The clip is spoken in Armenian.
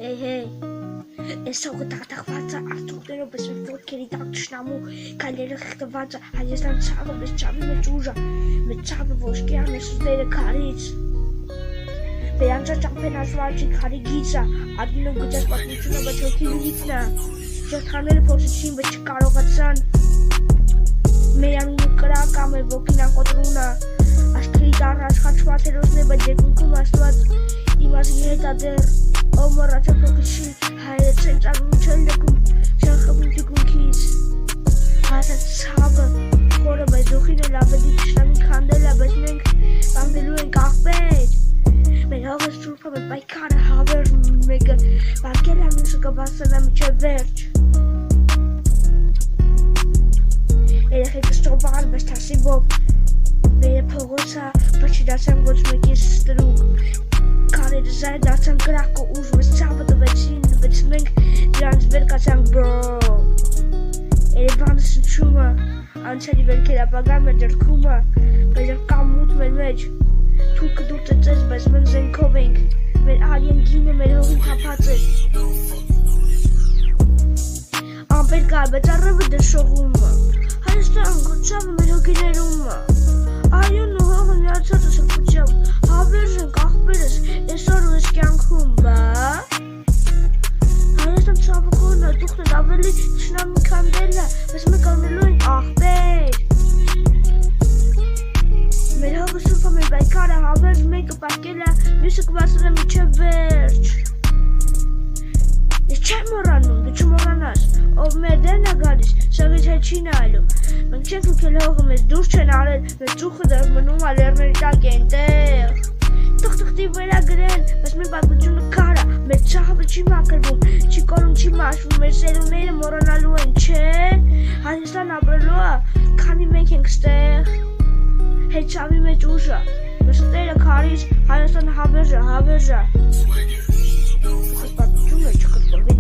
Hey, Esau taqtaqvatsa artuqtero besmefot keri taqtishnamu kalere xtvatsa hayestan tsavo beschavi mechavi voshkiane sudere karits Beanja championashvachi karigitsa adino gujas patnichuna bachokhi vitna Jothanele փորձեցին բայց չկարողացան Մեյան կրակամ է ոգինան կոտրունա Աշխարհի առաջխաչված հերոսն է բայց երկունքում աստված Իմասի հետադեր Օմոռաչա փոքրի հայրը ցենտրալում չեն լքում Չեն խմում դիգունքից Հասած ցավը խորը բայց դուխինը լավեդի ճշտամի քանդել է բայց մենք բամբելու ենք աղբեր Մեր հողը սուրբը մեր պայքարը հավեր մեկը Բարգել է մյուսը կբասանա միջև վերջ Երեխեքը ստոպան բայց թասիվով Վերը փողոցա պաչիդացան ոչ մեկի ստրուկ Կարերը զայր դարձան գրակը ուժ մեզ ծավը տվեցին Բայց մենք դրանց վեր կացանք բրո Երևանը սնչումը Անցերի վերքեր ապագան մեր դրկումը Բայց կամ մութ մեր մեջ Թուրքը դուր ծծեց բայց մենք զենքով ենք Մեր արյեն գինը մեր հողին խապած է Ամպեր կար բայց առևը դրշողումը Հայաստան գոչավը մեր հոգիներումը Արյունն ու հողը միացած է սրբությամբ Հավերժ ենք աղբերս Այսօր ու այս կյանքում բա Հայաստան ցավոքորն է դուխն ավելի ճշնամի քանդել է Բայց մենք անելու ենք աղբեր Մեր հողը սուրբը մեր պայքարը հավերժ մեկը պարկել է Մյուսը կբասել է միջև վերջ Ես չեմ մոռանում, դու չմոռանաս Ով մեր դերն է գալիս, սեղից հետ չի նայելու Մենք չենք ուքել հողը մեզ դուրս չեն արել Մեր ծուխը դեռ մնում է լեռների տակ ենտեղ Տղտղտի վերա գրեն, բայց մեր պատմությունը կար է Մեր ցավը չի մաքրվում, չի կորում, չի մաշվում Մեր սերունդները մոռանալու են, չէ Հայաստան ապրելու է, քանի մենք ենք ստեղ Հետ ցավի մեջ ուժը Մեր ստերը քարից, Հայաստանը հավերժը Այս պատմությունը չկրկնվի